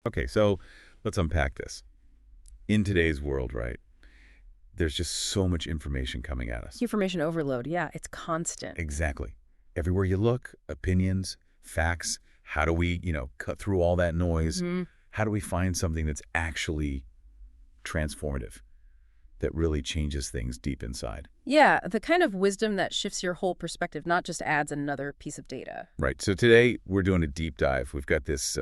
Okay, so let's unpack this. In today's world, right, there's just so much information coming at us. Information overload, yeah, it's constant. Exactly. Everywhere you look, opinions, facts, how do we, cut through all that noise? hmm How do we find something that's actually transformative, that really changes things deep inside? Yeah, the kind of wisdom that shifts your whole perspective, not just adds another piece of data. Right, so today we're doing a deep dive. We've got this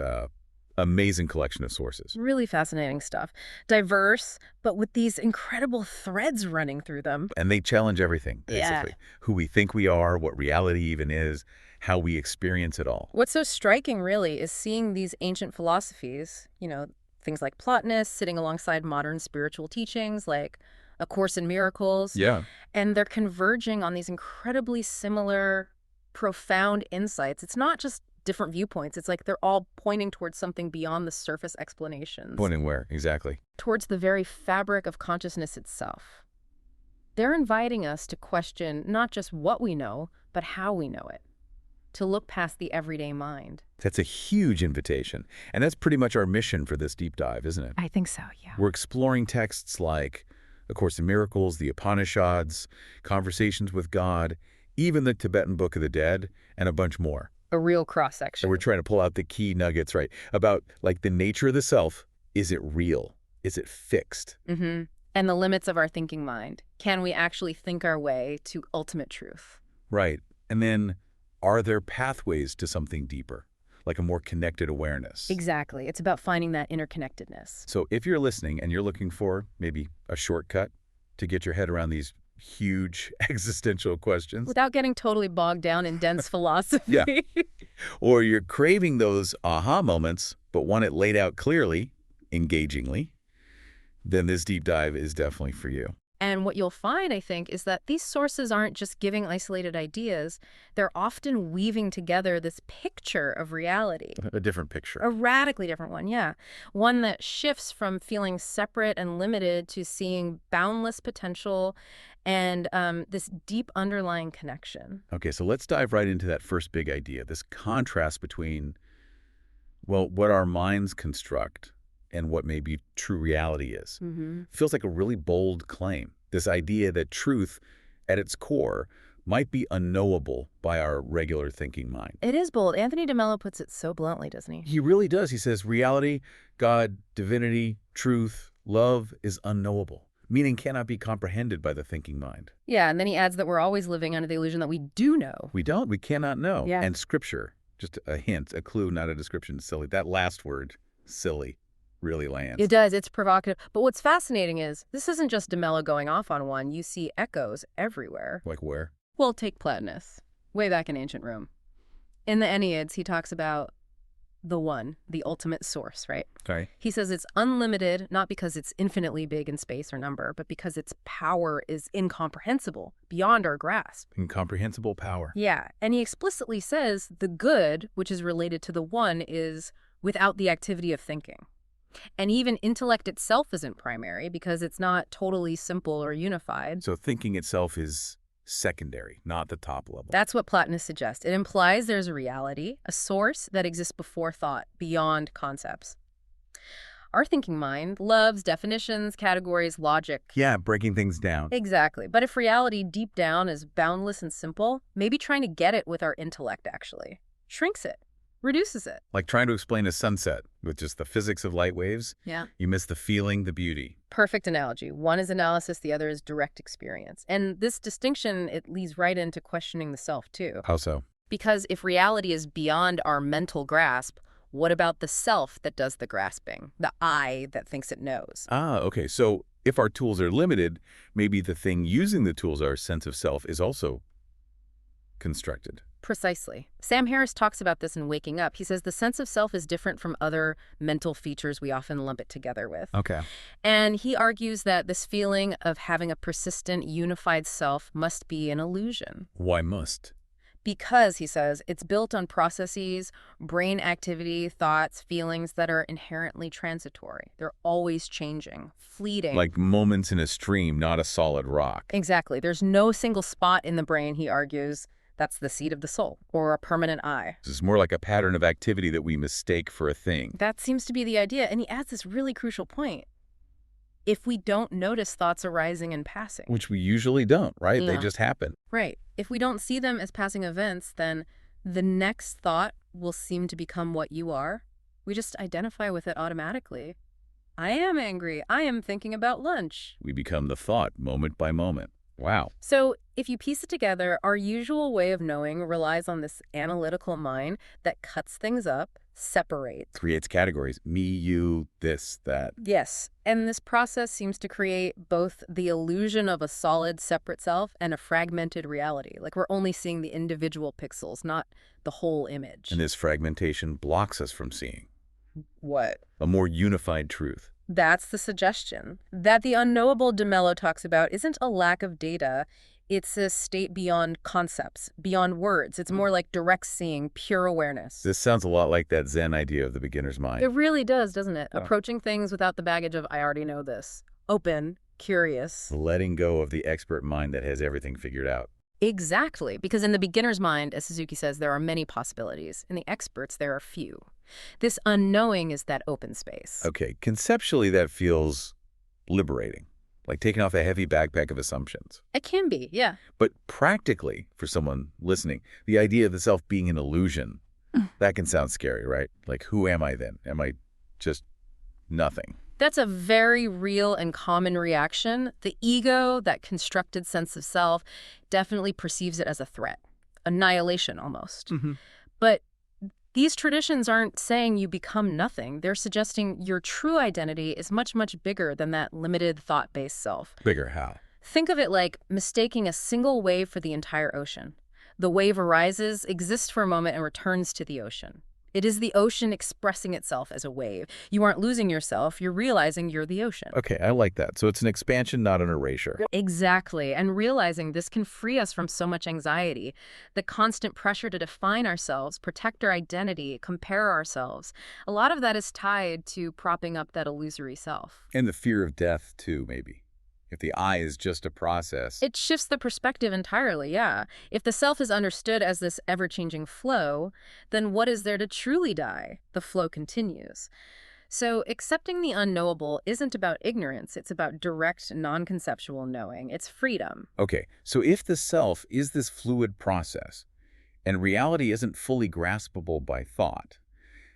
amazing collection of sources. Really fascinating stuff. Diverse, but with these incredible threads running through them. And they challenge everything, Yeah. basically. Who we think we are, what reality even is, how we experience it all. What's so striking, really, is seeing these ancient philosophies, things like Plotinus, sitting alongside modern spiritual teachings like A Course in Miracles, Yeah. and they're converging on these incredibly similar, profound insights. It's not just different viewpoints. It's like they're all pointing towards something beyond the surface explanations, Pointing where, exactly. towards the very fabric of consciousness itself. They're inviting us to question not just what we know, but how we know it, to look past the everyday mind. That's a huge invitation. And that's pretty much our mission for this deep dive, isn't it? I think so, yeah. We're exploring texts like A Course in Miracles, the Upanishads, Conversations with God, even the Tibetan Book of the Dead, and a bunch more. A real And cross-section. we're trying to pull out the key nuggets, right? About, like, the nature of the self. Is it real? Is it fixed? And the limits of our thinking mind. Can we actually think our way to ultimate truth? Right. And then, are there pathways to something deeper, like a more connected awareness? Exactly. It's about finding that interconnectedness. So if you're listening and you're looking for maybe a shortcut to get your head around these huge existential questions, Without getting totally bogged down in dense philosophy. Yeah. or you're craving those aha moments but want it laid out clearly, engagingly, then this deep dive is definitely for you. And what you'll find, I think, is that these sources aren't just giving isolated ideas. They're often weaving together this picture of reality. A different picture. A radically different one, yeah. One that shifts from feeling separate and limited to seeing boundless potential and this deep underlying connection. Okay, so let's dive right into that first big idea, this contrast between, well, what our minds construct and what maybe true reality is. Feels like a really bold claim, this idea that truth, at its core, might be unknowable by our regular thinking mind. It is bold. Anthony DeMello puts it so bluntly, doesn't he? He really does. He says reality, God, divinity, truth, love is unknowable, meaning cannot be comprehended by the thinking mind. Yeah, and then he adds that we're always living under the illusion that we do know. We don't. We cannot know. Yeah. And scripture, just a hint, a clue, not a description, silly. That last word, silly, really lands. It does. It's provocative. But what's fascinating is this isn't just DeMello going off on one. You see echoes everywhere. Like where? Well, take Plotinus, way back in ancient Rome. In the Enneads, he talks about the one, the ultimate source, right? Okay. He says it's unlimited, not because it's infinitely big in space or number, but because its power is incomprehensible, beyond our grasp. Incomprehensible power. Yeah, and he explicitly says the good, which is related to the one, is without the activity of thinking. And even intellect itself isn't primary because it's not totally simple or unified. So thinking itself is secondary, not the top level. That's what Plotinus suggests. It implies there's a reality, a source that exists before thought, beyond concepts. Our thinking mind loves definitions, categories, logic. Yeah, breaking things down. Exactly. But if reality deep down is boundless and simple, maybe trying to get it with our intellect actually shrinks it, reduces it. Like trying to explain a sunset with just the physics of light waves. Yeah. You miss the feeling, the beauty. Perfect analogy. One is analysis, the other is direct experience. And this distinction, it leads right into questioning the self, too. How so? Because if reality is beyond our mental grasp, what about the self that does the grasping? The I that thinks it knows? Ah, okay. So if our tools are limited, maybe the thing using the tools, our sense of self, is also constructed. Precisely. Sam Harris talks about this in Waking Up. He says the sense of self is different from other mental features we often lump it together with. Okay. And he argues that this feeling of having a persistent, unified self must be an illusion. Why must? Because, he says, it's built on processes, brain activity, thoughts, feelings that are inherently transitory. They're always changing, fleeting. Like moments in a stream, not a solid rock. Exactly. There's no single spot in the brain, he argues, That's the seat of the soul, or a permanent I. This is more like a pattern of activity that we mistake for a thing. That seems to be the idea, and he adds this really crucial point. If we don't notice thoughts arising and passing. Which we usually don't, right? They Yeah. just happen. Right. If we don't see them as passing events, then the next thought will seem to become what you are. We just identify with it automatically. I am angry. I am thinking about lunch. We become the thought moment by moment. Wow. So if you piece it together, our usual way of knowing relies on this analytical mind that cuts things up, separates. Creates categories. Me, you, this, that. Yes, and this process seems to create both the illusion of a solid, separate self and a fragmented reality. Like we're only seeing the individual pixels, not the whole image. And this fragmentation blocks us from seeing What? a more unified truth. That's the suggestion. That the unknowable de Mello talks about isn't a lack of data, it's a state beyond concepts, beyond words. It's more like direct seeing, pure awareness. This sounds a lot like that Zen idea of the beginner's mind. It really does, doesn't it? Yeah. Approaching things without the baggage of, I already know this. Open, curious. Letting go of the expert mind that has everything figured out. Exactly, because in the beginner's mind, as Suzuki says, there are many possibilities. In the expert's, there are few. This unknowing is that open space. Okay, conceptually that feels liberating, like taking off a heavy backpack of assumptions. It can be, yeah. But practically, for someone listening, the idea of the self being an illusion, that can sound scary, right? Like, who am I then? Am I just nothing? That's a very real and common reaction. The ego, that constructed sense of self, definitely perceives it as a threat. Annihilation, almost. But these traditions aren't saying you become nothing. They're suggesting your true identity is much, much bigger than that limited thought-based self. Bigger how? Think of it like mistaking a single wave for the entire ocean. The wave arises, exists for a moment, and returns to the ocean. It is the ocean expressing itself as a wave. You aren't losing yourself, you're realizing you're the ocean. Okay, I like that. So it's an expansion, not an erasure. Exactly, and realizing this can free us from so much anxiety. The constant pressure to define ourselves, protect our identity, compare ourselves. A lot of that is tied to propping up that illusory self. And the fear of death, too, maybe. If the I is just a process. It shifts the perspective entirely, yeah. If the self is understood as this ever-changing flow, then what is there to truly die? The flow continues. So accepting the unknowable isn't about ignorance, it's about direct, non-conceptual knowing. It's freedom. Okay, so if the self is this fluid process, and reality isn't fully graspable by thought,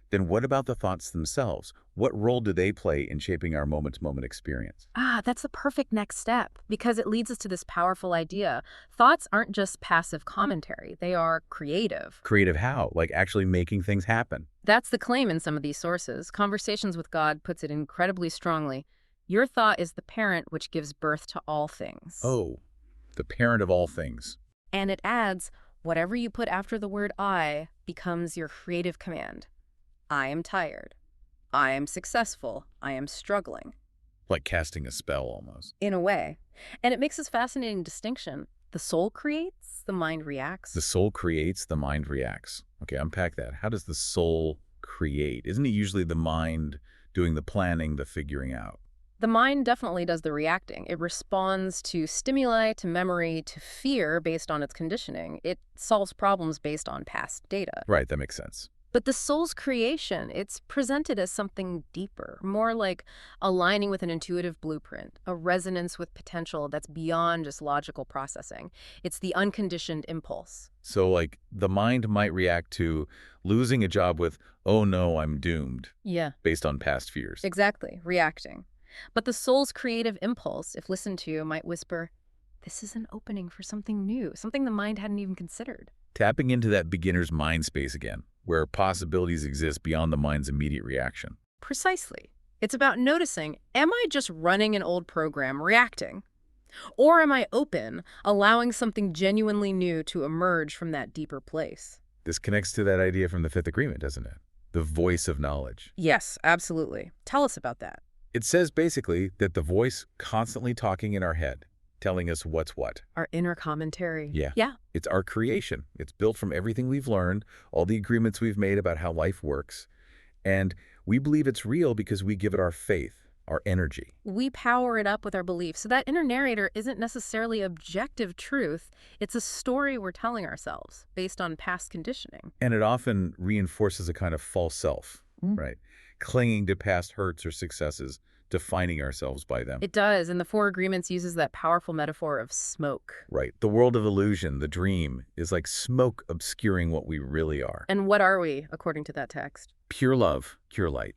then what about the thoughts themselves? What role do they play in shaping our moment-to-moment experience? That's the perfect next step, because it leads us to this powerful idea. Thoughts aren't just passive commentary, they are creative. Creative how? Like actually making things happen. That's the claim in some of these sources. Conversations with God puts it incredibly strongly. Your thought is the parent which gives birth to all things. Oh, the parent of all things. And it adds, whatever you put after the word I becomes your creative command. I am tired. I am successful. I am struggling. Like casting a spell almost. In a way. And it makes this fascinating distinction. The soul creates, the mind reacts. The soul creates, the mind reacts. Okay, unpack that. How does the soul create? Isn't it usually the mind doing the planning, the figuring out? The mind definitely does the reacting. It responds to stimuli, to memory, to fear based on its conditioning. It solves problems based on past data. Right, that makes sense. But the soul's creation, it's presented as something deeper, more like aligning with an intuitive blueprint, a resonance with potential that's beyond just logical processing. It's the unconditioned impulse. So, like, the mind might react to losing a job with, oh no, I'm doomed, Yeah, based on past fears. exactly, reacting. But the soul's creative impulse, if listened to, might whisper, this is an opening for something new, something the mind hadn't even considered. Tapping into that beginner's mind space again, where possibilities exist beyond the mind's immediate reaction. Precisely. It's about noticing, am I just running an old program, reacting? Or am I open, allowing something genuinely new to emerge from that deeper place? This connects to that idea from the Fifth Agreement, doesn't it? The voice of knowledge. Yes, absolutely. Tell us about that. It says basically that the voice constantly talking in our head, telling us what's what. Our inner commentary. Yeah. Yeah. It's our creation. It's built from everything we've learned, all the agreements we've made about how life works. And we believe it's real because we give it our faith. our energy. We power it up with our beliefs. So that inner narrator isn't necessarily objective truth. It's a story we're telling ourselves based on past conditioning. And it often reinforces a kind of false self, right? Clinging to past hurts or successes, defining ourselves by them. It does, and the Four Agreements uses that powerful metaphor of smoke. Right. The world of illusion, the dream, is like smoke obscuring what we really are. And what are we, according to that text? Pure love, pure light.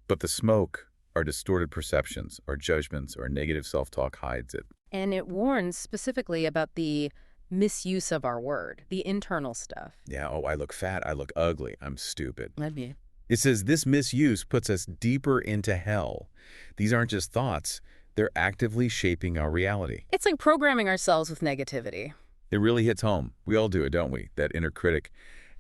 But the smoke, our distorted perceptions, our judgments, our negative self-talk hides it. And it warns specifically about the misuse of our word, the internal stuff. Yeah, oh, I look fat, I look ugly, I'm stupid. Maybe. It says this misuse puts us deeper into hell. These aren't just thoughts, they're actively shaping our reality. It's like programming ourselves with negativity. It really hits home. We all do it, don't we? That inner critic.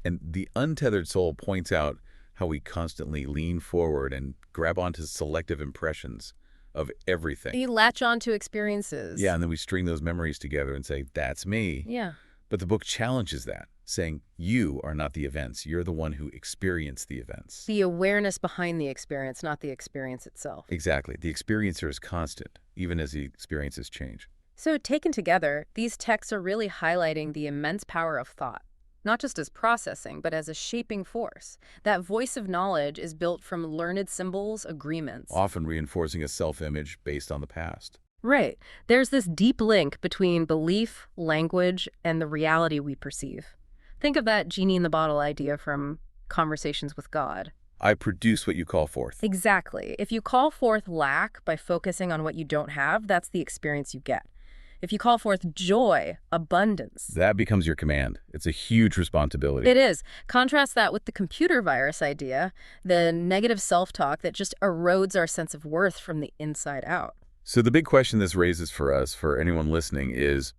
And the untethered soul points out how we constantly lean forward and grab onto selective impressions of everything. You latch on to experiences. Yeah, and then we string those memories together and say, that's me. Yeah. But the book challenges that, saying you are not the events. You're the one who experienced the events. The awareness behind the experience, not the experience itself. Exactly. The experiencer is constant, even as the experiences change. So taken together, these texts are really highlighting the immense power of thought, not just as processing, but as a shaping force. That voice of knowledge is built from learned symbols, agreements. Often reinforcing a self-image based on the past. Right. There's this deep link between belief, language, and the reality we perceive. Think of that genie in the bottle idea from Conversations with God. I produce what you call forth. Exactly. If you call forth lack by focusing on what you don't have, that's the experience you get. If you call forth joy, abundance. That becomes your command. It's a huge responsibility. It is. Contrast that with the computer virus idea, the negative self-talk that just erodes our sense of worth from the inside out. So the big question this raises for us, for anyone listening, is,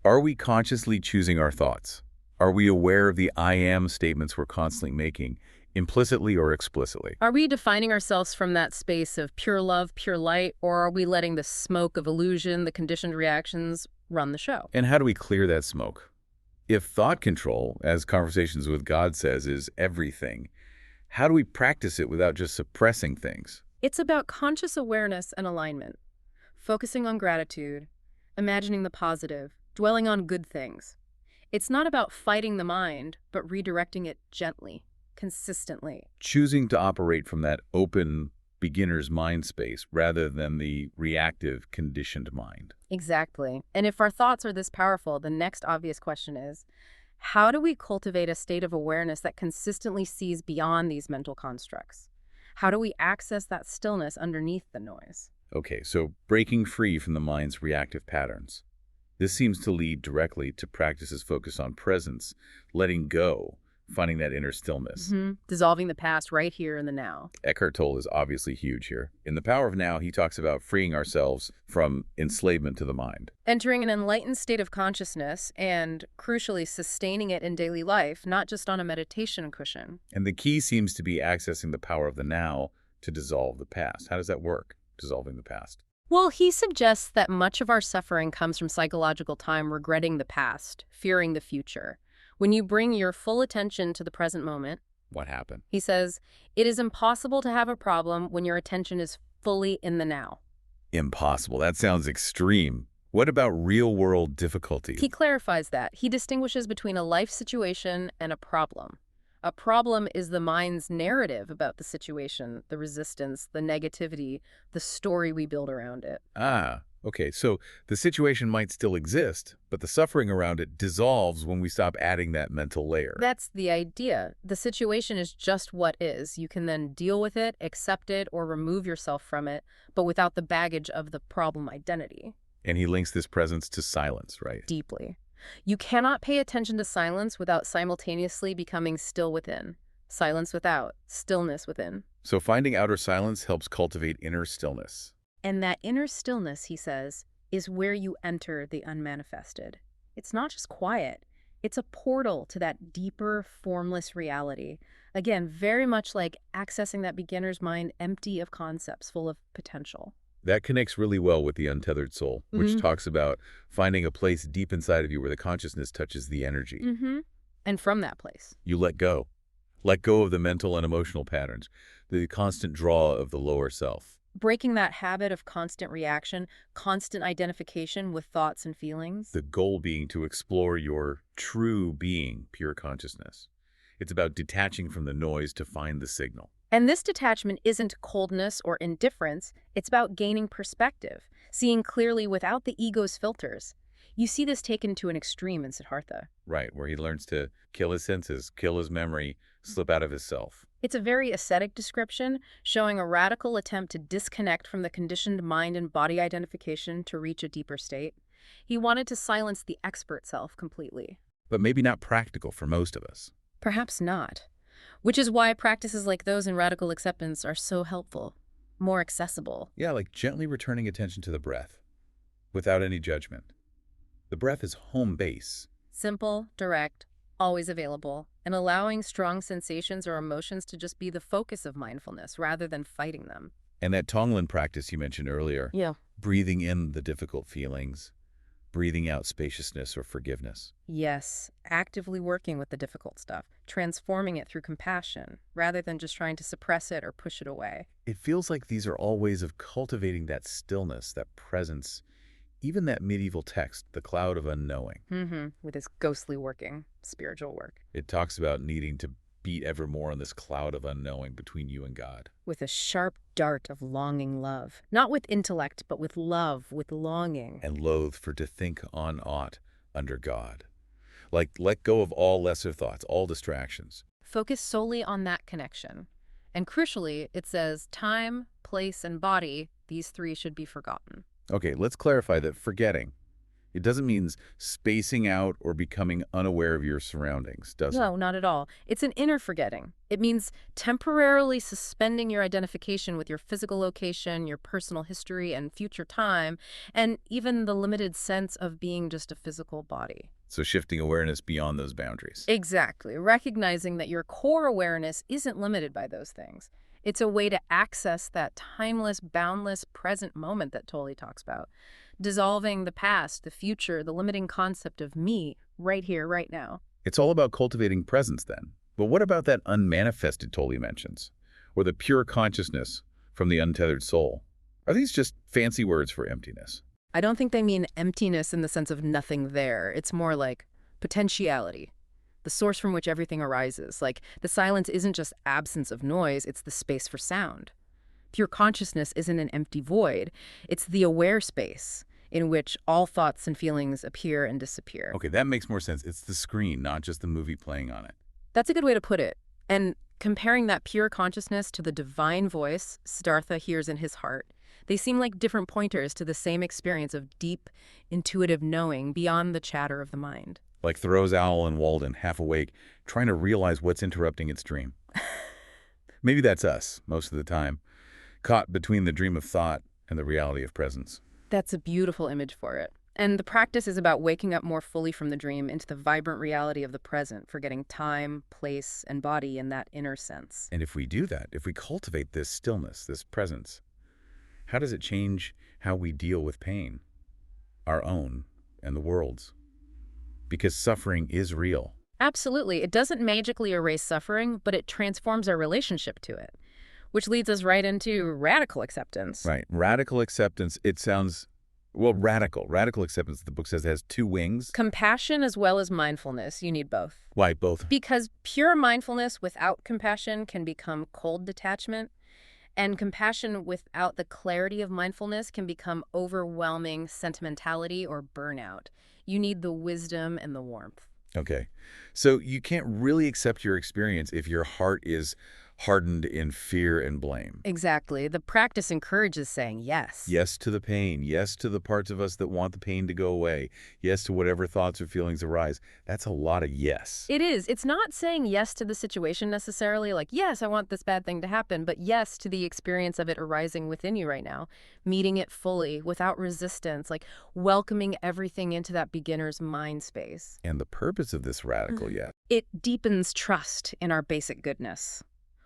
are we consciously choosing our thoughts? Are we aware of the I am statements we're constantly making, implicitly or explicitly? Are we defining ourselves from that space of pure love, pure light, or are we letting the smoke of illusion, the conditioned reactions, run the show? And how do we clear that smoke? If thought control, as Conversations with God says, is everything, how do we practice it without just suppressing things? It's about conscious awareness and alignment, focusing on gratitude, imagining the positive, dwelling on good things. It's not about fighting the mind, but redirecting it gently, consistently. Choosing to operate from that open beginner's mind space rather than the reactive, conditioned mind. Exactly. And if our thoughts are this powerful, the next obvious question is, how do we cultivate a state of awareness that consistently sees beyond these mental constructs? How do we access that stillness underneath the noise? Okay, so breaking free from the mind's reactive patterns. This seems to lead directly to practices focused on presence, letting go, finding that inner stillness. Dissolving the past right here in the now. Eckhart Tolle is obviously huge here. In The Power of Now, he talks about freeing ourselves from enslavement to the mind. Entering an enlightened state of consciousness and, crucially, sustaining it in daily life, not just on a meditation cushion. And the key seems to be accessing the power of the now to dissolve the past. How does that work, dissolving the past? Well, he suggests that much of our suffering comes from psychological time regretting the past, fearing the future. When you bring your full attention to the present moment, What happened? he says, it is impossible to have a problem when your attention is fully in the now. Impossible. That sounds extreme. What about real-world difficulties? He clarifies that. He distinguishes between a life situation and a problem. A problem is the mind's narrative about the situation, the resistance, the negativity, the story we build around it. Ah, okay. So the situation might still exist, but the suffering around it dissolves when we stop adding that mental layer. That's the idea. The situation is just what is. You can then deal with it, accept it, or remove yourself from it, but without the baggage of the problem identity. And he links this presence to silence, right? Deeply. You cannot pay attention to silence without simultaneously becoming still within. Silence without, stillness within. So finding outer silence helps cultivate inner stillness. And that inner stillness, he says, is where you enter the unmanifested. It's not just quiet. It's a portal to that deeper, formless reality. Again, very much like accessing that beginner's mind empty of concepts, full of potential. That connects really well with the untethered soul, which talks about finding a place deep inside of you where the consciousness touches the energy. And from that place, You let go. Let go of the mental and emotional patterns, the constant draw of the lower self. Breaking that habit of constant reaction, constant identification with thoughts and feelings. The goal being to explore your true being, pure consciousness. It's about detaching from the noise to find the signal. And this detachment isn't coldness or indifference, it's about gaining perspective, seeing clearly without the ego's filters. You see this taken to an extreme in Siddhartha. Right, where he learns to kill his senses, kill his memory, slip out of his self. It's a very ascetic description, showing a radical attempt to disconnect from the conditioned mind and body identification to reach a deeper state. He wanted to silence the expert self completely. But maybe not practical for most of us. Perhaps not. Which is why practices like those in radical acceptance are so helpful, more accessible. Yeah, like gently returning attention to the breath, without any judgment. The breath is home base. Simple, direct, always available, and allowing strong sensations or emotions to just be the focus of mindfulness rather than fighting them. And that Tonglen practice you mentioned earlier, Yeah. breathing in the difficult feelings, breathing out spaciousness or forgiveness. Yes, actively working with the difficult stuff, transforming it through compassion, rather than just trying to suppress it or push it away. It feels like these are all ways of cultivating that stillness, that presence, even that medieval text, the cloud of unknowing. With his ghostly working, spiritual work. It talks about needing to beat ever more on this cloud of unknowing between you and God. With a sharp dart of longing love. Not with intellect, but with love, with longing. And loath for to think on aught under God. Like let go of all lesser thoughts, all distractions. Focus solely on that connection. And crucially, it says time, place, and body, these three should be forgotten. Okay, let's clarify that forgetting, it doesn't mean spacing out or becoming unaware of your surroundings, does it? No, not at all. It's an inner forgetting. It means temporarily suspending your identification with your physical location, your personal history and future time, and even the limited sense of being just a physical body. So shifting awareness beyond those boundaries. Exactly. Recognizing that your core awareness isn't limited by those things. It's a way to access that timeless, boundless present moment that Tolle talks about. Dissolving the past, the future, the limiting concept of me, right here, right now. It's all about cultivating presence then. But what about that unmanifested Tolle mentions? Or the pure consciousness from the untethered soul? Are these just fancy words for emptiness? I don't think they mean emptiness in the sense of nothing there. It's more like potentiality, the source from which everything arises. Like the silence isn't just absence of noise, it's the space for sound. Pure consciousness isn't an empty void. It's the aware space in which all thoughts and feelings appear and disappear. Okay, that makes more sense. It's the screen, not just the movie playing on it. That's a good way to put it. And comparing that pure consciousness to the divine voice Siddhartha hears in his heart, they seem like different pointers to the same experience of deep, intuitive knowing beyond the chatter of the mind. Like Thoreau's owl in Walden, half awake, trying to realize what's interrupting its dream. Maybe that's us, most of the time, caught between the dream of thought and the reality of presence. That's a beautiful image for it. And the practice is about waking up more fully from the dream into the vibrant reality of the present, forgetting time, place, and body in that inner sense. And if we do that, if we cultivate this stillness, this presence, how does it change how we deal with pain, our own and the world's? Because suffering is real. Absolutely. It doesn't magically erase suffering, but it transforms our relationship to it, which leads us right into radical acceptance. Right. Radical acceptance, it sounds, well, radical. Radical acceptance, the book says, has two wings. Compassion as well as mindfulness. You need both. Why both? Because pure mindfulness without compassion can become cold detachment, and compassion without the clarity of mindfulness can become overwhelming sentimentality or burnout. You need the wisdom and the warmth. Okay. So you can't really accept your experience if your heart is hardened in fear and blame. Exactly. The practice encourages saying yes. Yes to the pain. Yes to the parts of us that want the pain to go away. Yes to whatever thoughts or feelings arise. That's a lot of yes. It is. It's not saying yes to the situation necessarily, like, yes, I want this bad thing to happen, but yes to the experience of it arising within you right now, meeting it fully, without resistance, like welcoming everything into that beginner's mind space. And the purpose of this radical yes. It deepens trust in our basic goodness.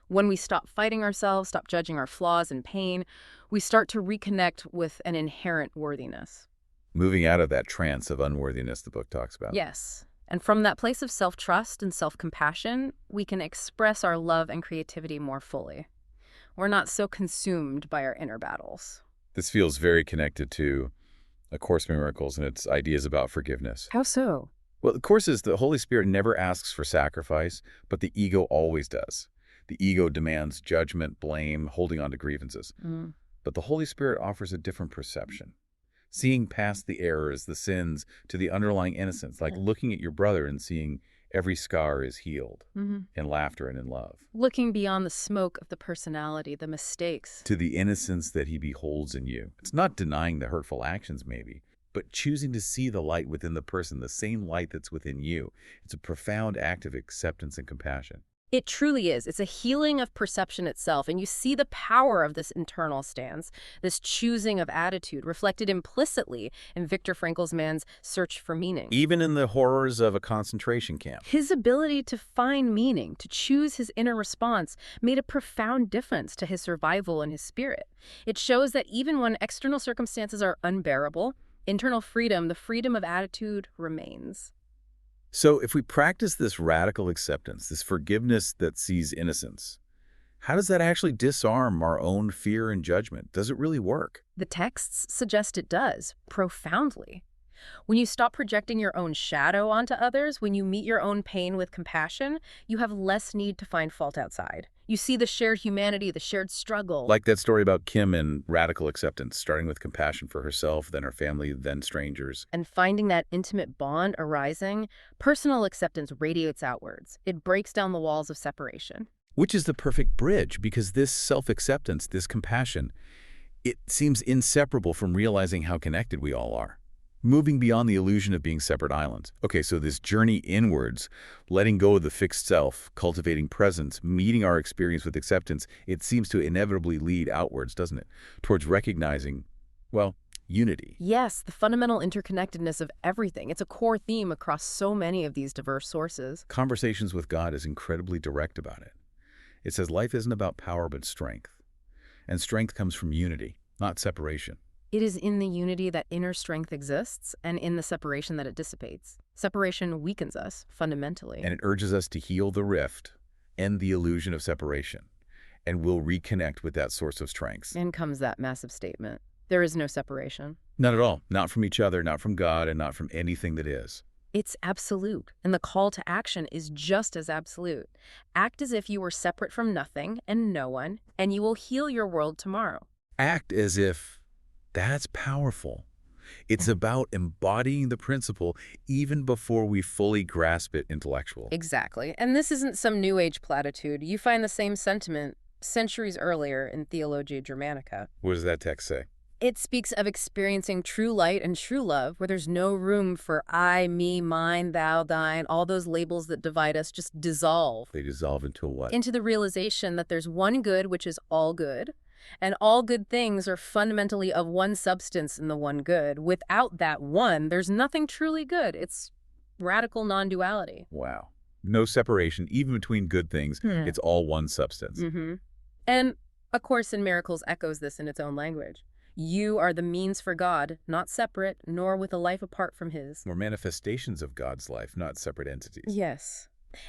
When we stop fighting ourselves, stop judging our flaws and pain, we start to reconnect with an inherent worthiness. Moving out of that trance of unworthiness the book talks about. Yes. And from that place of self-trust and self-compassion, we can express our love and creativity more fully. We're not so consumed by our inner battles. This feels very connected to A Course in Miracles and its ideas about forgiveness. How so? Well, the Course is the Holy Spirit never asks for sacrifice, but the ego always does. The ego demands judgment, blame, holding on to grievances. But the Holy Spirit offers a different perception. Seeing past the errors, the sins, to the underlying innocence, like looking at your brother and seeing every scar is healed in laughter and in love. Looking beyond the smoke of the personality, the mistakes. To the innocence that he beholds in you. It's not denying the hurtful actions, maybe, but choosing to see the light within the person, the same light that's within you. It's a profound act of acceptance and compassion. It truly is. It's a healing of perception itself, and you see the power of this internal stance, this choosing of attitude, reflected implicitly in Viktor Frankl's man's search for meaning. Even in the horrors of a concentration camp. His ability to find meaning, to choose his inner response, made a profound difference to his survival and his spirit. It shows that even when external circumstances are unbearable, internal freedom, the freedom of attitude, remains. So if we practice this radical acceptance, this forgiveness that sees innocence, how does that actually disarm our own fear and judgment? Does it really work? The texts suggest it does, profoundly. When you stop projecting your own shadow onto others, when you meet your own pain with compassion, you have less need to find fault outside. You see the shared humanity, the shared struggle. Like that story about Kim and radical acceptance, starting with compassion for herself, then her family, then strangers. And finding that intimate bond arising, personal acceptance radiates outwards. It breaks down the walls of separation. Which is the perfect bridge, because this self-acceptance, this compassion, it seems inseparable from realizing how connected we all are. Moving beyond the illusion of being separate islands. Okay, so this journey inwards, letting go of the fixed self, cultivating presence, meeting our experience with acceptance, it seems to inevitably lead outwards, doesn't it? Towards recognizing, well, unity. Yes, the fundamental interconnectedness of everything. It's a core theme across so many of these diverse sources. Conversations with God is incredibly direct about it. It says life isn't about power but strength. And strength comes from unity, not separation. It is in the unity that inner strength exists, and in the separation that it dissipates. Separation weakens us, fundamentally. And it urges us to heal the rift, end the illusion of separation, and we'll reconnect with that source of strength. And comes that massive statement. There is no separation. Not at all. Not from each other, not from God, and not from anything that is. It's absolute, and the call to action is just as absolute. Act as if you were separate from nothing and no one, and you will heal your world tomorrow. Act as if. That's powerful. It's about embodying the principle even before we fully grasp it intellectually. Exactly. And this isn't some New Age platitude. You find the same sentiment centuries earlier in Theologia Germanica. What does that text say? It speaks of experiencing true light and true love, where there's no room for I, me, mine, thou, thine, all those labels that divide us just dissolve. They dissolve into what? Into the realization that there's one good, which is all good, and all good things are fundamentally of one substance in the one good. Without that one, there's nothing truly good. It's radical non-duality. Wow. No separation, even between good things. It's all one substance. And A Course in Miracles echoes this in its own language. You are the means for God, not separate, nor with a life apart from His. We're manifestations of God's life, not separate entities. Yes.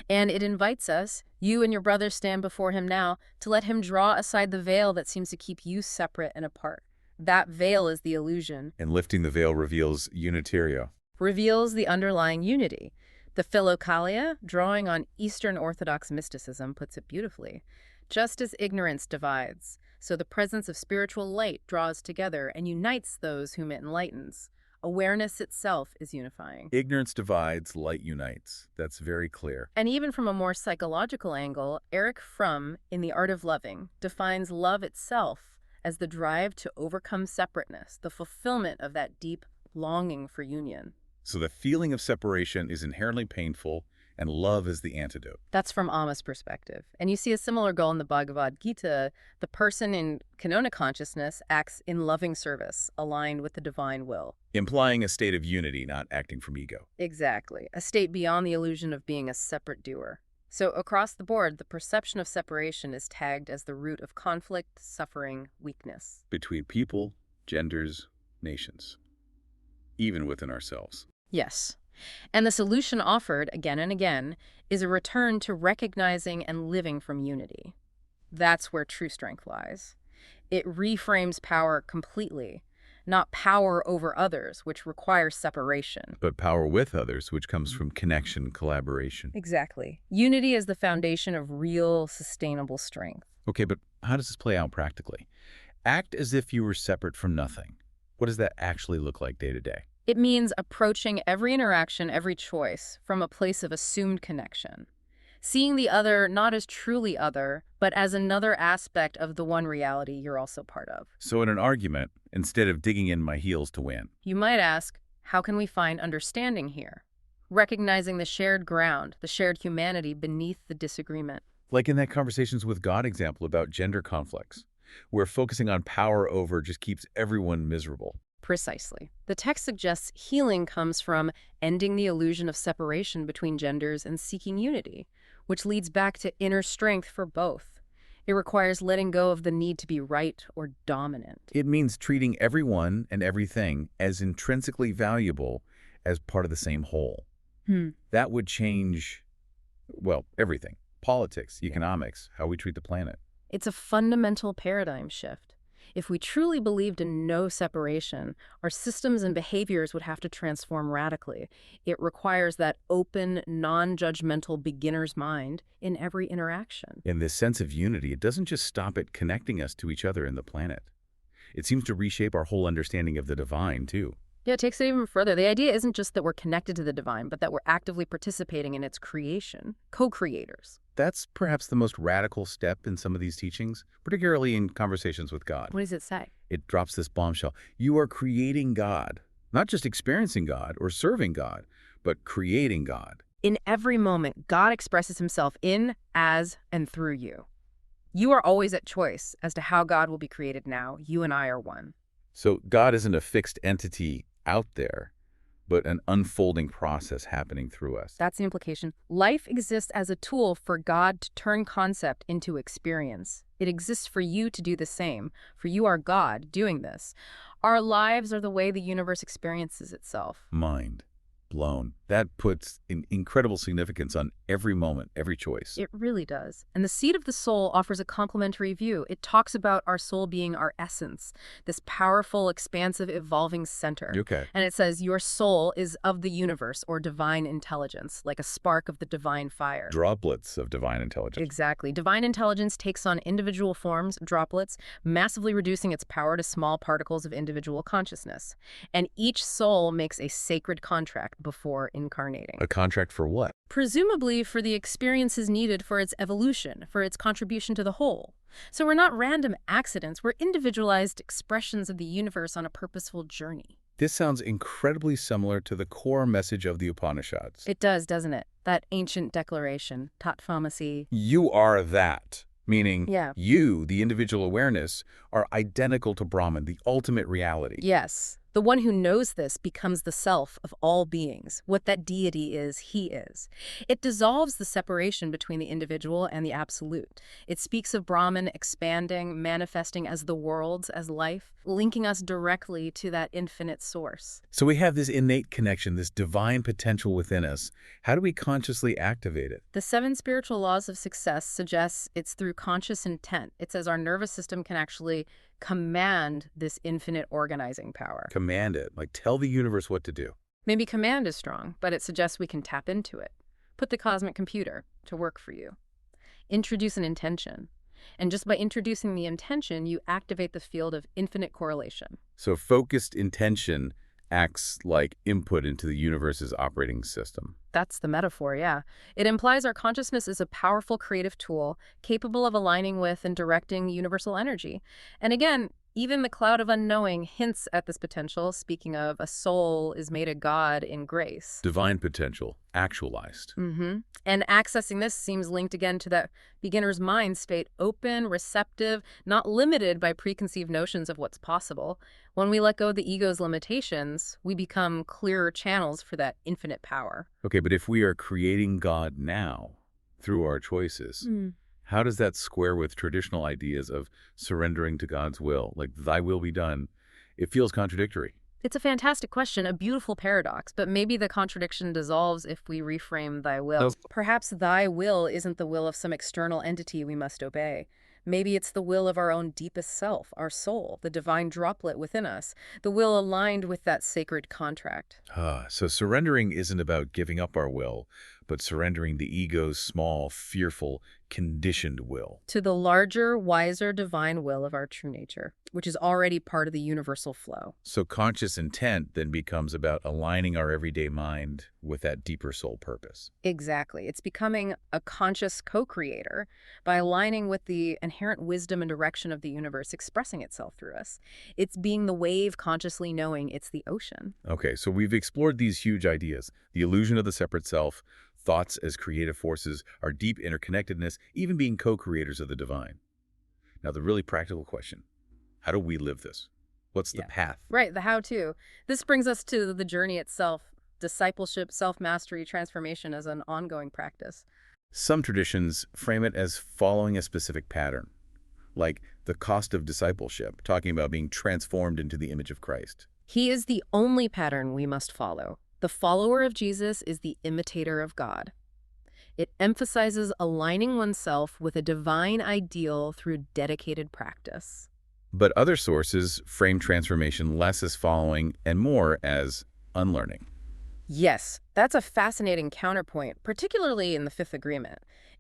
And it invites us, you and your brother stand before Him now, to let Him draw aside the veil that seems to keep you separate and apart. That veil is the illusion. And lifting the veil reveals unitario. Reveals the underlying unity. The Philokalia, drawing on Eastern Orthodox mysticism, puts it beautifully. Just as ignorance divides, so the presence of spiritual light draws together and unites those whom it enlightens. Awareness itself is unifying. Ignorance divides, light unites. That's very clear. And even from a more psychological angle, Erich Fromm, in The Art of Loving, defines love itself as the drive to overcome separateness, the fulfillment of that deep longing for union. So the feeling of separation is inherently painful, and love is the antidote. That's from Amma's perspective. And you see a similar goal in the Bhagavad Gita. The person in Kanona consciousness acts in loving service, aligned with the divine will. Implying a state of unity, not acting from ego. Exactly. A state beyond the illusion of being a separate doer. So across the board, the perception of separation is tagged as the root of conflict, suffering, weakness. Between people, genders, nations. Even within ourselves. Yes. And the solution offered again and again is a return to recognizing and living from unity. That's where true strength lies. It reframes power completely, not power over others, which requires separation. But power with others, which comes from connection, collaboration. Exactly. Unity is the foundation of real, sustainable strength. Okay, but how does this play out practically? Act as if you were separate from nothing. What does that actually look like day to day? It means approaching every interaction, every choice, from a place of assumed connection. Seeing the other not as truly other, but as another aspect of the one reality you're also part of. So in an argument, instead of digging in my heels to win, You might ask, how can we find understanding here? Recognizing the shared ground, the shared humanity beneath the disagreement. like in that Conversations with God example about gender conflicts, where focusing on power over just keeps everyone miserable. Precisely. The text suggests healing comes from ending the illusion of separation between genders and seeking unity, which leads back to inner strength for both. It requires letting go of the need to be right or dominant. It means treating everyone and everything as intrinsically valuable as part of the same whole. That would change, well, everything. Politics, economics, how we treat the planet. It's a fundamental paradigm shift. If we truly believed in no separation, our systems and behaviors would have to transform radically. It requires that open, non-judgmental beginner's mind in every interaction. And this sense of unity, it doesn't just stop at connecting us to each other and the planet. It seems to reshape our whole understanding of the divine, too. Yeah, it takes it even further. The idea isn't just that we're connected to the divine, but that we're actively participating in its creation, co-creators. That's perhaps the most radical step in some of these teachings, particularly in Conversations with God. What does it say? It drops this bombshell. You are creating God, not just experiencing God or serving God, but creating God. In every moment, God expresses himself in, as, and through you. You are always at choice as to how God will be created now. You and I are one. So God isn't a fixed entity out there, but an unfolding process happening through us. That's the implication. Life exists as a tool for God to turn concept into experience. It exists for you to do the same, for you are God doing this. Our lives are the way the universe experiences itself. Mind blown. That puts an incredible significance on every moment, every choice. It really does. And the seed of the soul offers a complementary view. It talks about our soul being our essence, this powerful, expansive, evolving center. Okay. And it says your soul is of the universe or divine intelligence, like a spark of the divine fire. Droplets of divine intelligence. Exactly. Divine intelligence takes on individual forms, droplets, massively reducing its power to small particles of individual consciousness. And each soul makes a sacred contract before incarnating. A contract for what? Presumably for the experiences needed for its evolution, for its contribution to the whole. So we're not random accidents, we're individualized expressions of the universe on a purposeful journey. This sounds incredibly similar to the core message of the Upanishads. It does, doesn't it? That ancient declaration, Tatvamasi. You are that. Meaning, Yeah. you, the individual awareness, are identical to Brahman, the ultimate reality. Yes. The one who knows this becomes the self of all beings. What that deity is, he is. It dissolves the separation between the individual and the absolute. It speaks of Brahman expanding, manifesting as the worlds, as life, linking us directly to that infinite source. So we have this innate connection, this divine potential within us. How do we consciously activate it? The 7 spiritual laws of success suggests it's through conscious intent. It says our nervous system can actually command this infinite organizing power. Command it. Like, tell the universe what to do. Maybe command is strong, but it suggests we can tap into it. Put the cosmic computer to work for you. Introduce an intention. And just by introducing the intention, you activate the field of infinite correlation. So focused intention acts like input into the universe's operating system. That's the metaphor, yeah. It implies our consciousness is a powerful creative tool capable of aligning with and directing universal energy. And again, even the cloud of unknowing hints at this potential, speaking of a soul is made a god in grace. Divine potential, actualized. And accessing this seems linked again to that beginner's mind state, open, receptive, not limited by preconceived notions of what's possible. When we let go of the ego's limitations, we become clearer channels for that infinite power. Okay, but if we are creating God now through our choices, how does that square with traditional ideas of surrendering to God's will, like thy will be done? It feels contradictory. It's a fantastic question, a beautiful paradox, but maybe the contradiction dissolves if we reframe thy will. Perhaps thy will isn't the will of some external entity we must obey. Maybe it's the will of our own deepest self, our soul, the divine droplet within us, the will aligned with that sacred contract. So surrendering isn't about giving up our will, but surrendering the ego's small, fearful, conditioned will. To the larger, wiser divine will of our true nature, which is already part of the universal flow. So conscious intent then becomes about aligning our everyday mind with that deeper soul purpose. Exactly. It's becoming a conscious co-creator by aligning with the inherent wisdom and direction of the universe expressing itself through us. It's being the wave consciously knowing it's the ocean. Okay, so we've explored these huge ideas: the illusion of the separate self, thoughts as creative forces, our deep interconnectedness, even being co-creators of the divine. Now, the really practical question: how do we live this? What's the Yeah. path? Right, the how-to. This brings us to the journey itself. Discipleship, self-mastery, transformation as an ongoing practice. Some traditions frame it as following a specific pattern, like the cost of discipleship, talking about being transformed into the image of Christ. He is the only pattern we must follow. The follower of Jesus is the imitator of God. It emphasizes aligning oneself with a divine ideal through dedicated practice. But other sources frame transformation less as following and more as unlearning. Yes, that's a fascinating counterpoint, particularly in the Fifth Agreement.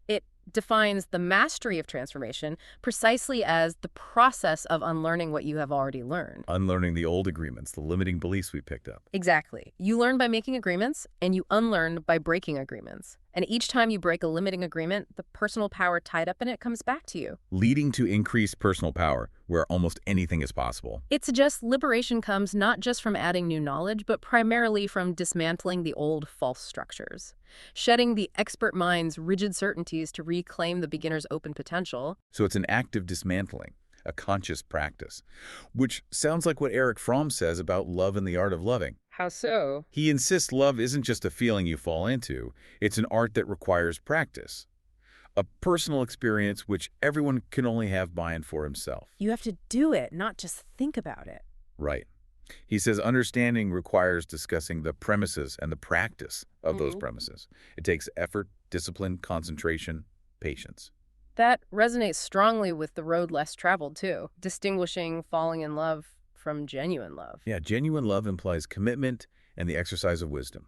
It defines the mastery of transformation precisely as the process of unlearning what you have already learned. Unlearning the old agreements, the limiting beliefs we picked up. Exactly. You learn by making agreements, and you unlearn by breaking agreements. And each time you break a limiting agreement, the personal power tied up in it comes back to you. Leading to increased personal power, where almost anything is possible. It suggests liberation comes not just from adding new knowledge, but primarily from dismantling the old false structures, shedding the expert mind's rigid certainties to reclaim the beginner's open potential. So it's an active dismantling, a conscious practice, which sounds like what Erich Fromm says about love and the art of loving. How so? He insists love isn't just a feeling you fall into, it's an art that requires practice. A personal experience which everyone can only have by and for himself. You have to do it, not just think about it. Right. He says understanding requires discussing the premises and the practice of those premises. It takes effort, discipline, concentration, patience. That resonates strongly with the road less traveled, too, distinguishing falling in love from genuine love. Yeah, genuine love implies commitment and the exercise of wisdom.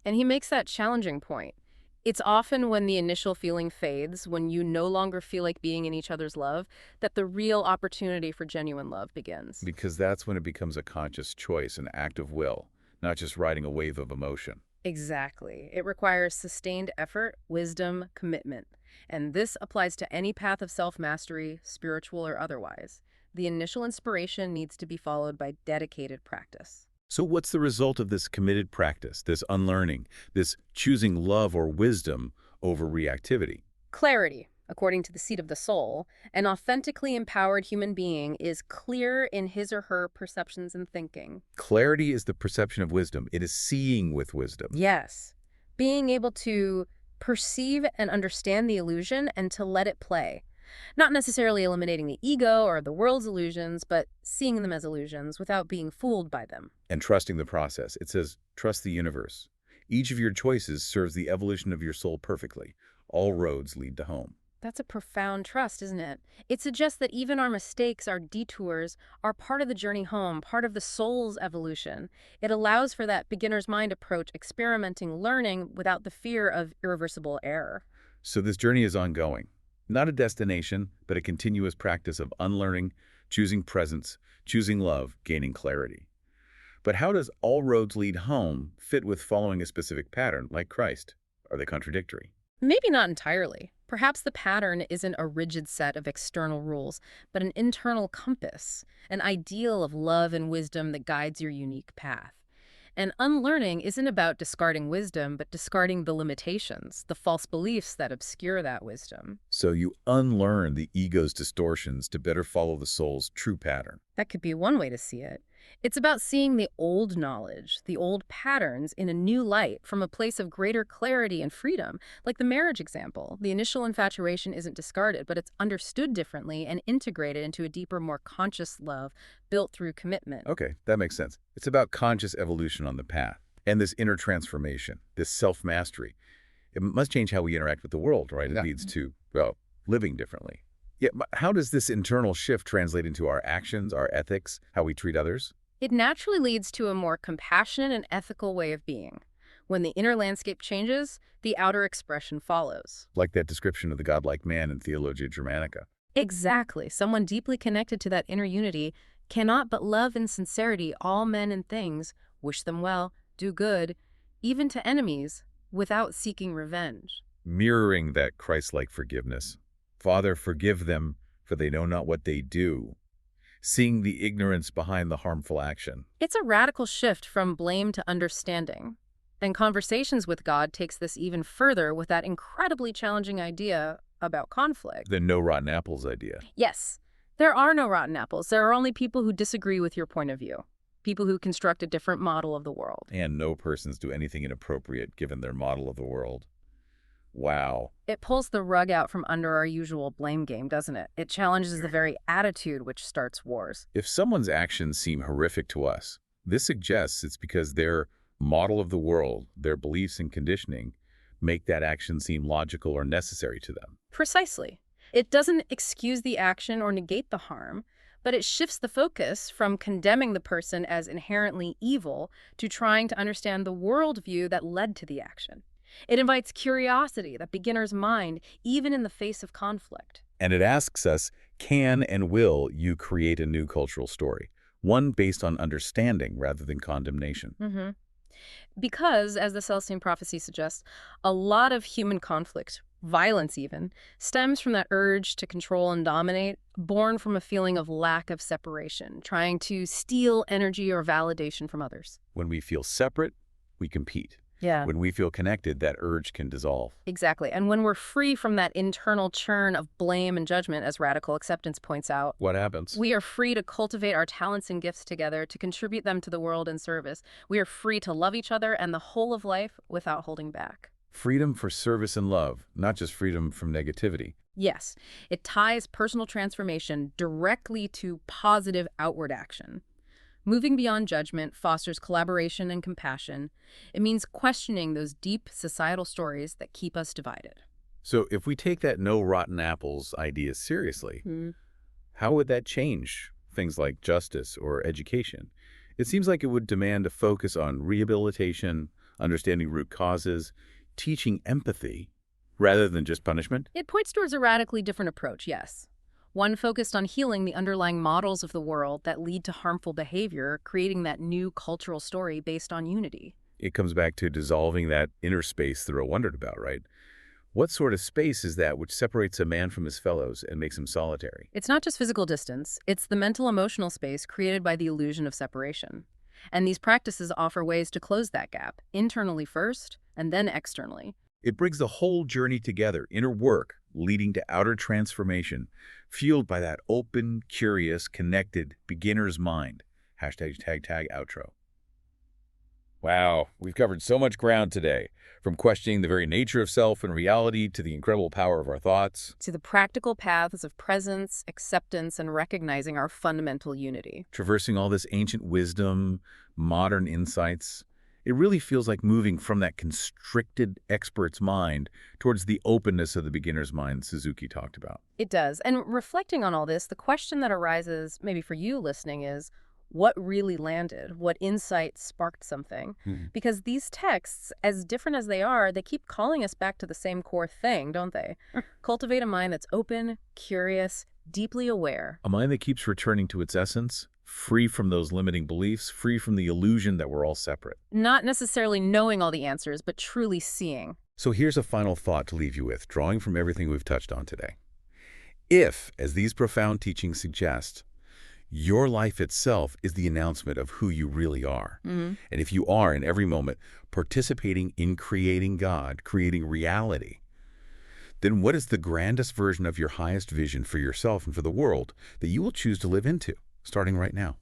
And he makes that challenging point. It's often when the initial feeling fades, when you no longer feel like being in each other's love, that the real opportunity for genuine love begins. Because that's when it becomes a conscious choice, an act of will, not just riding a wave of emotion. Exactly. It requires sustained effort, wisdom, commitment. And this applies to any path of self-mastery, spiritual or otherwise. The initial inspiration needs to be followed by dedicated practice. So what's the result of this committed practice, this unlearning, this choosing love or wisdom over reactivity? Clarity. According to the seat of the soul, an authentically empowered human being is clear in his or her perceptions and thinking. Clarity is the perception of wisdom. It is seeing with wisdom. Yes. Being able to perceive and understand the illusion and to let it play. Not necessarily eliminating the ego or the world's illusions, but seeing them as illusions without being fooled by them. And trusting the process. It says, trust the universe. Each of your choices serves the evolution of your soul perfectly. All roads lead to home. That's a profound trust, isn't it? It suggests that even our mistakes, our detours, are part of the journey home, part of the soul's evolution. It allows for that beginner's mind approach, experimenting, learning without the fear of irreversible error. So this journey is ongoing. Not a destination, but a continuous practice of unlearning, choosing presence, choosing love, gaining clarity. But how does all roads lead home fit with following a specific pattern, like Christ? Are they contradictory? Maybe not entirely. Perhaps the pattern isn't a rigid set of external rules, but an internal compass, an ideal of love and wisdom that guides your unique path. And unlearning isn't about discarding wisdom, but discarding the limitations, the false beliefs that obscure that wisdom. So you unlearn the ego's distortions to better follow the soul's true pattern. That could be one way to see it. It's about seeing the old knowledge, the old patterns in a new light from a place of greater clarity and freedom. Like the marriage example, the initial infatuation isn't discarded, but it's understood differently and integrated into a deeper, more conscious love built through commitment. Okay, that makes sense. It's about conscious evolution on the path. And this inner transformation, this self-mastery, it must change how we interact with the world, right? It leads to, well, living differently. Yeah, but how does this internal shift translate into our actions, our ethics, how we treat others? It naturally leads to a more compassionate and ethical way of being. When the inner landscape changes, the outer expression follows. Like that description of the godlike man in Theologia Germanica. Exactly. Someone deeply connected to that inner unity cannot but love in sincerity all men and things, wish them well, do good, even to enemies, without seeking revenge. Mirroring that Christ-like forgiveness. Father, forgive them, for they know not what they do. Seeing the ignorance behind the harmful action. It's a radical shift from blame to understanding. And Conversations with God takes this even further with that incredibly challenging idea about conflict. The no rotten apples idea. Yes, there are no rotten apples. There are only people who disagree with your point of view, people who construct a different model of the world. And no persons do anything inappropriate given their model of the world. Wow. It pulls the rug out from under our usual blame game, doesn't it? It challenges the very attitude which starts wars. If someone's actions seem horrific to us, this suggests it's because their model of the world, their beliefs and conditioning, make that action seem logical or necessary to them. Precisely. It doesn't excuse the action or negate the harm, but it shifts the focus from condemning the person as inherently evil to trying to understand the worldview that led to the action. It invites curiosity, that beginner's mind, even in the face of conflict. And it asks us, can and will you create a new cultural story? One based on understanding rather than condemnation. Because, as the Celestine prophecy suggests, a lot of human conflict, violence even, stems from that urge to control and dominate, born from a feeling of lack of separation, trying to steal energy or validation from others. When we feel separate, we compete. Yeah. When we feel connected, that urge can dissolve. Exactly. And when we're free from that internal churn of blame and judgment, as radical acceptance points out, What happens? we are free to cultivate our talents and gifts together, to contribute them to the world in service. We are free to love each other and the whole of life without holding back. Freedom for service and love, not just freedom from negativity. Yes, it ties personal transformation directly to positive outward action. Moving beyond judgment fosters collaboration and compassion. It means questioning those deep societal stories that keep us divided. So if we take that no rotten apples idea seriously, how would that change things like justice or education? It seems like it would demand a focus on rehabilitation, understanding root causes, teaching empathy, rather than just punishment. It points towards a radically different approach, yes. One focused on healing the underlying models of the world that lead to harmful behavior, creating that new cultural story based on unity. It comes back to dissolving that inner space Thoreau wondered about, right? What sort of space is that which separates a man from his fellows and makes him solitary? It's not just physical distance, it's the mental-emotional space created by the illusion of separation. And these practices offer ways to close that gap, internally first, and then externally. It brings the whole journey together, inner work, leading to outer transformation, fueled by that open, curious, connected beginner's mind. #outro. Wow, we've covered so much ground today, from questioning the very nature of self and reality to the incredible power of our thoughts. To the practical paths of presence, acceptance, and recognizing our fundamental unity. Traversing all this ancient wisdom, modern insights, it really feels like moving from that constricted expert's mind towards the openness of the beginner's mind Suzuki talked about. It does. And reflecting on all this, the question that arises, maybe for you listening, is what really landed? What insight sparked something? Because these texts, as different as they are, they keep calling us back to the same core thing, don't they? Cultivate a mind that's open, curious, deeply aware. A mind that keeps returning to its essence, free from those limiting beliefs, free from the illusion that we're all separate. Not necessarily knowing all the answers, but truly seeing. So here's a final thought to leave you with, drawing from everything we've touched on today. If, as these profound teachings suggest, your life itself is the announcement of who you really are, and if you are in every moment participating in creating God, creating reality, then what is the grandest version of your highest vision for yourself and for the world that you will choose to live into, starting right now?